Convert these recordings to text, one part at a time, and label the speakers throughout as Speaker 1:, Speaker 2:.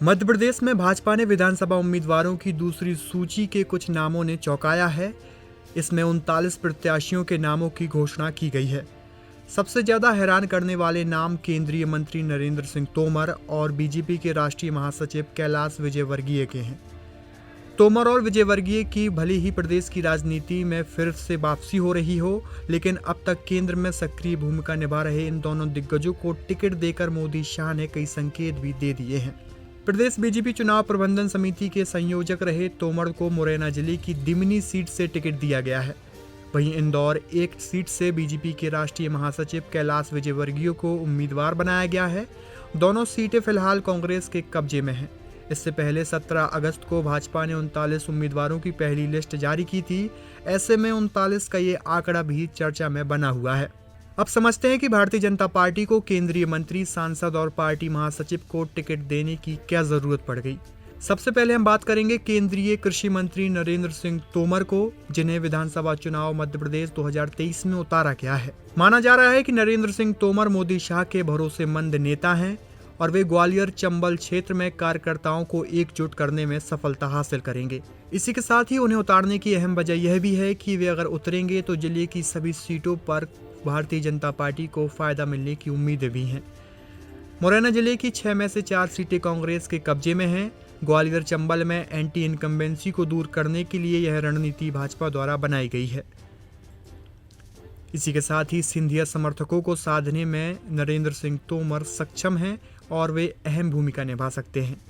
Speaker 1: मध्य प्रदेश में भाजपा ने विधानसभा उम्मीदवारों की दूसरी सूची के कुछ नामों ने चौंकाया है। इसमें 39 प्रत्याशियों के नामों की घोषणा की गई है। सबसे ज्यादा हैरान करने वाले नाम केंद्रीय मंत्री नरेंद्र सिंह तोमर और बीजेपी के राष्ट्रीय महासचिव कैलाश विजयवर्गीय के हैं। तोमर और विजयवर्गीय की भले ही प्रदेश की राजनीति में फिर से वापसी हो रही हो, लेकिन अब तक केंद्र में सक्रिय भूमिका निभा रहे इन दोनों दिग्गजों को टिकट देकर मोदी शाह ने कई संकेत भी दे दिए हैं। प्रदेश बीजेपी चुनाव प्रबंधन समिति के संयोजक रहे तोमर को मुरैना जिले की दिमनी सीट से टिकट दिया गया है। वहीं इंदौर एक सीट से बीजेपी के राष्ट्रीय महासचिव कैलाश विजयवर्गीय को उम्मीदवार बनाया गया है। दोनों सीटें फिलहाल कांग्रेस के कब्जे में हैं। इससे पहले 17 अगस्त को भाजपा ने 39 उम्मीदवारों की पहली लिस्ट जारी की थी। ऐसे में 39 का ये आंकड़ा भी चर्चा में बना हुआ है। अब समझते हैं कि भारतीय जनता पार्टी को केंद्रीय मंत्री, सांसद और पार्टी महासचिव को टिकट देने की क्या जरूरत पड़ गई। सबसे पहले हम बात करेंगे केंद्रीय कृषि मंत्री नरेंद्र सिंह तोमर को, जिन्हें विधानसभा चुनाव मध्य प्रदेश 2023 में उतारा गया है। माना जा रहा है कि नरेंद्र सिंह तोमर मोदी शाह के भरोसेमंद नेता हैं और वे ग्वालियर चंबल क्षेत्र में कार्यकर्ताओं को एकजुट करने में सफलता हासिल करेंगे। इसी के साथ ही उन्हें उतारने की अहम वजह यह भी है कि वे अगर उतरेंगे तो जिले की सभी सीटों पर भारतीय जनता पार्टी को फायदा मिलने की उम्मीदें भी हैं। मुरैना जिले की 6 में से 4 सीटें कांग्रेस के कब्जे में हैं। ग्वालियर चंबल में एंटी इनकम्बेंसी को दूर करने के लिए यह रणनीति भाजपा द्वारा बनाई गई है। इसी के साथ ही सिंधिया समर्थकों को साधने में नरेंद्र सिंह तोमर सक्षम हैं और वे अहम भूमिका निभा सकते हैं।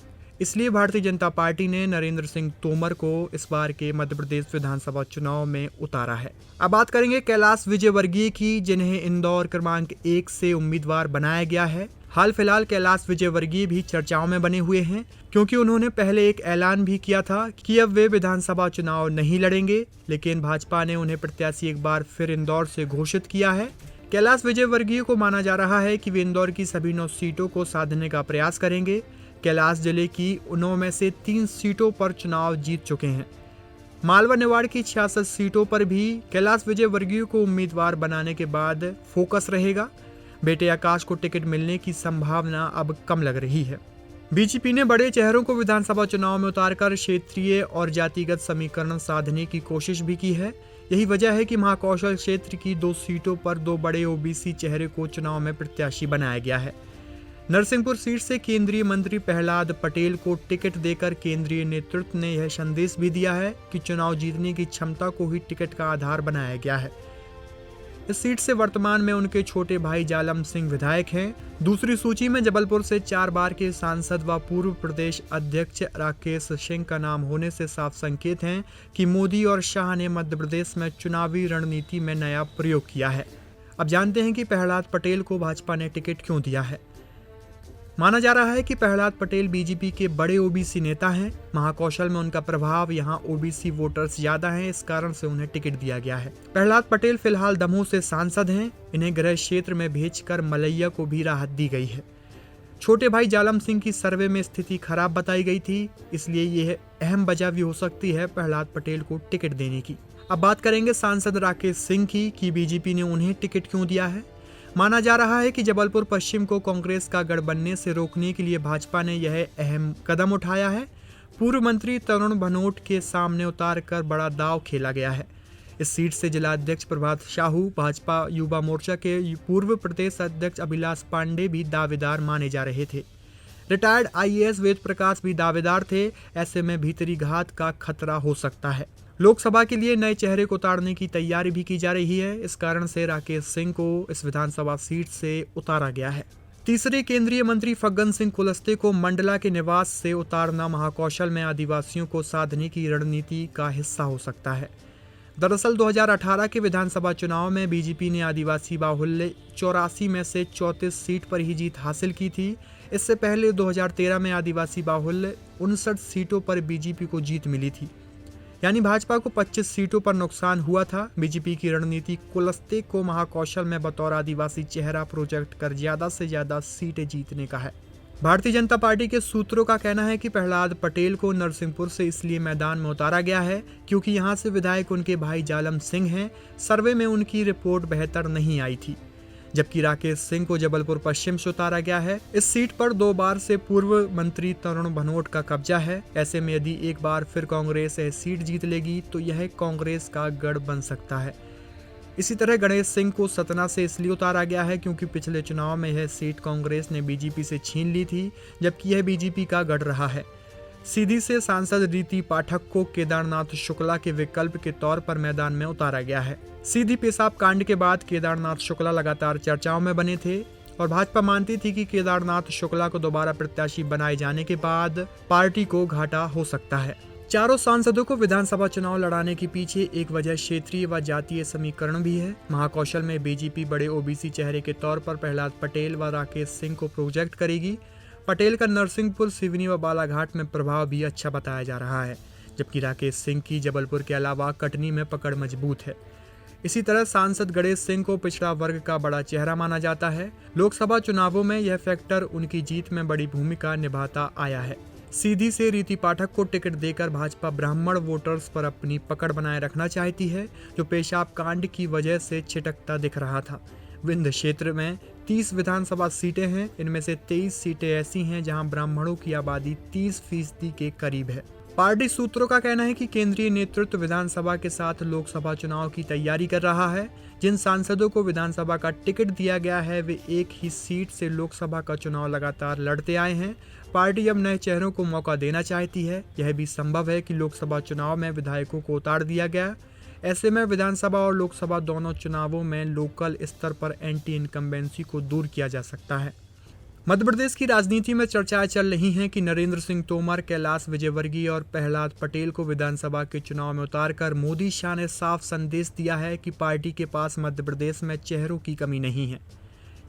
Speaker 1: इसलिए भारतीय जनता पार्टी ने नरेंद्र सिंह तोमर को इस बार के मध्य प्रदेश विधानसभा चुनाव में उतारा है। अब बात करेंगे कैलाश विजयवर्गीय की, जिन्हें इंदौर क्रमांक 1 से उम्मीदवार बनाया गया है। हाल फिलहाल कैलाश विजयवर्गीय भी चर्चाओं में बने हुए हैं, क्योंकि उन्होंने पहले एक ऐलान भी किया था कि अब वे विधानसभा चुनाव नहीं लड़ेंगे, लेकिन भाजपा ने उन्हें प्रत्याशी एक बार फिर इंदौर से घोषित किया है। कैलाश विजयवर्गीय को माना जा रहा है कि वे इंदौर की सभी 9 सीटों को साधने का प्रयास करेंगे। कैलाश जिले की 9 में से 3 सीटों पर चुनाव जीत चुके हैं। मालवा निवाड़ की 66 सीटों पर भी कैलाश विजयवर्गीय को उम्मीदवार बनाने के बाद फोकस रहेगा। बेटे आकाश को टिकट मिलने की संभावना अब कम लग रही है। बीजेपी ने बड़े चेहरों को विधानसभा चुनाव में उतारकर क्षेत्रीय और जातिगत समीकरण साधने की कोशिश भी की है। यही वजह है कि महाकौशल क्षेत्र की 2 सीटों पर 2 बड़े ओबीसी चेहरे को चुनाव में प्रत्याशी बनाया गया है। नरसिंहपुर सीट से केंद्रीय मंत्री प्रहलाद पटेल को टिकट देकर केंद्रीय नेतृत्व ने यह संदेश भी दिया है कि चुनाव जीतने की क्षमता को ही टिकट का आधार बनाया गया है। इस सीट से वर्तमान में उनके छोटे भाई जालम सिंह विधायक हैं। दूसरी सूची में जबलपुर से 4 बार के सांसद व पूर्व प्रदेश अध्यक्ष राकेश सिंह का नाम होने से साफ संकेत हैं कि मोदी और शाह ने मध्य प्रदेश में चुनावी रणनीति में नया प्रयोग किया है। अब जानते हैं कि प्रहलाद पटेल को भाजपा ने टिकट क्यों दिया है। माना जा रहा है कि प्रहलाद पटेल बीजेपी के बड़े ओबीसी नेता हैं। महाकौशल में उनका प्रभाव, यहां ओबीसी वोटर्स ज्यादा हैं, इस कारण से उन्हें टिकट दिया गया है। प्रहलाद पटेल फिलहाल दमोह से सांसद हैं। इन्हें गृह क्षेत्र में भेजकर मलैया को भी राहत दी गई है। छोटे भाई जालम सिंह की सर्वे में स्थिति खराब बताई गई थी, इसलिए यह अहम वजह भी हो सकती है प्रहलाद पटेल को टिकट देने की। अब बात करेंगे सांसद राकेश सिंह की कि बीजेपी ने उन्हें टिकट क्यों दिया है। माना जा रहा है कि जबलपुर पश्चिम को कांग्रेस का गढ़ बनने से रोकने के लिए भाजपा ने यह अहम कदम उठाया है। पूर्व मंत्री तरुण भनोट के सामने उतारकर बड़ा दांव खेला गया है। इस सीट से जिला अध्यक्ष प्रभात साहू, भाजपा युवा मोर्चा के पूर्व प्रदेश अध्यक्ष अभिलाष पांडे भी दावेदार माने जा रहे थे। रिटायर्ड आईएएस वेद प्रकाश भी दावेदार थे। ऐसे में भीतरी घात का खतरा हो सकता है। लोकसभा के लिए नए चेहरे को उतारने की तैयारी भी की जा रही है। इस कारण से राकेश सिंह को इस विधानसभा सीट से उतारा गया है। तीसरे केंद्रीय मंत्री फग्गन सिंह कुलस्ते को मंडला के निवास से उतारना महाकौशल में आदिवासियों को साधने की रणनीति का हिस्सा हो सकता है। दरअसल 2018 के विधानसभा चुनाव में बीजेपी ने आदिवासी बाहुल्य 84 में से 34 सीट पर ही जीत हासिल की थी। इससे पहले 2013 में आदिवासी बाहुल्य 59 सीटों पर बीजेपी को जीत मिली थी, यानी भाजपा को 25 सीटों पर नुकसान हुआ था। बीजेपी की रणनीति कुलस्ते को महाकौशल में बतौर आदिवासी चेहरा प्रोजेक्ट कर ज्यादा से ज्यादा सीटें जीतने का है। भारतीय जनता पार्टी के सूत्रों का कहना है कि प्रहलाद पटेल को नरसिंहपुर से इसलिए मैदान में उतारा गया है क्योंकि यहां से विधायक उनके भाई जालम सिंह हैं। सर्वे में उनकी रिपोर्ट बेहतर नहीं आई थी। जबकि राकेश सिंह को जबलपुर पश्चिम से उतारा गया है। इस सीट पर 2 बार से पूर्व मंत्री तरुण भनोट का कब्जा है। ऐसे में यदि एक बार फिर कांग्रेस यह सीट जीत लेगी तो यह कांग्रेस का गढ़ बन सकता है। इसी तरह गणेश सिंह को सतना से इसलिए उतारा गया है क्योंकि पिछले चुनाव में यह सीट कांग्रेस ने बीजेपी से छीन ली थी, जबकि यह बीजेपी का गढ़ रहा है। सीधी से सांसद रीति पाठक को केदारनाथ शुक्ला के विकल्प के तौर पर मैदान में उतारा गया है। सीधी पेशाब कांड के बाद केदारनाथ शुक्ला लगातार चर्चाओं में बने थे और भाजपा मानती थी कि केदारनाथ शुक्ला को दोबारा प्रत्याशी बनाए जाने के बाद पार्टी को घाटा हो सकता है। चारों सांसदों को विधानसभा चुनाव लड़ाने के पीछे एक वजह क्षेत्रीय व जातीय समीकरण भी है। महाकौशल में बीजेपी बड़े ओबीसी चेहरे के तौर पर प्रहलाद पटेल व राकेश सिंह को प्रोजेक्ट करेगी। पटेल का नरसिंहपुर, सिवनी व बालाघाट में प्रभाव भी अच्छा बताया जा रहा है, जबकि राकेश सिंह की जबलपुर के अलावा कटनी में पकड़ मजबूत है। इसी तरह सांसद गणेश सिंह को पिछड़ा वर्ग का बड़ा चेहरा माना जाता है। लोकसभा चुनावों में यह फैक्टर उनकी जीत में बड़ी भूमिका निभाता आया है। सीधी से रीति पाठक को टिकट देकर भाजपा ब्राह्मण वोटर्स पर अपनी पकड़ बनाए रखना चाहती है, जो पेशाब कांड की वजह से छिटकता दिख रहा था। विंध्य क्षेत्र में 30 विधानसभा सीटें हैं। इनमें से 23 सीटें ऐसी हैं जहां ब्राह्मणों की आबादी 30% के करीब है। पार्टी सूत्रों का कहना है कि केंद्रीय नेतृत्व विधानसभा के साथ लोकसभा चुनाव की तैयारी कर रहा है। जिन सांसदों को विधानसभा का टिकट दिया गया है वे एक ही सीट से लोकसभा का चुनाव लगातार लड़ते आए हैं। पार्टी अब नए चेहरों को मौका देना चाहती है। यह भी संभव है कि लोकसभा चुनाव में विधायकों को उतार दिया गया। ऐसे में विधानसभा और लोकसभा दोनों चुनावों में लोकल स्तर पर एंटी इनकम्बेंसी को दूर किया जा सकता है। मध्य प्रदेश की राजनीति में चर्चाएं चल रही हैं कि नरेंद्र सिंह तोमर, कैलाश विजयवर्गीय और प्रहलाद पटेल को विधानसभा के चुनाव में उतारकर मोदी शाह ने साफ संदेश दिया है कि पार्टी के पास मध्य प्रदेश में चेहरों की कमी नहीं है।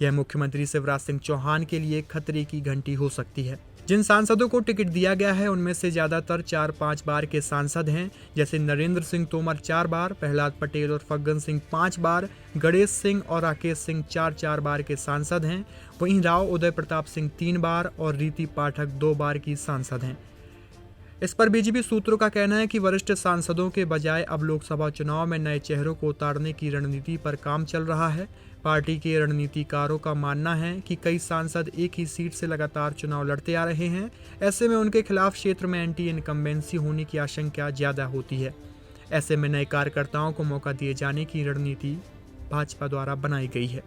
Speaker 1: यह मुख्यमंत्री शिवराज सिंह चौहान के लिए खतरे की घंटी हो सकती है। जिन सांसदों को टिकट दिया गया है उनमें से ज्यादातर 4-5 बार के सांसद हैं, जैसे नरेंद्र सिंह तोमर 4 बार, प्रहलाद पटेल और फग्गन सिंह 5 बार, गणेश सिंह और राकेश सिंह 4-4 बार के सांसद हैं। वहीं राव उदय प्रताप सिंह 3 बार और रीति पाठक 2 बार की सांसद हैं। इस पर बीजेपी सूत्रों का कहना है कि वरिष्ठ सांसदों के बजाय अब लोकसभा चुनाव में नए चेहरों को उतारने की रणनीति पर काम चल रहा है। पार्टी के रणनीतिकारों का मानना है कि कई सांसद एक ही सीट से लगातार चुनाव लड़ते आ रहे हैं। ऐसे में उनके खिलाफ क्षेत्र में एंटी इनकम्बेंसी होने की आशंका ज्यादा होती है। ऐसे में नए कार्यकर्ताओं को मौका दिए जाने की रणनीति भाजपा द्वारा बनाई गई है।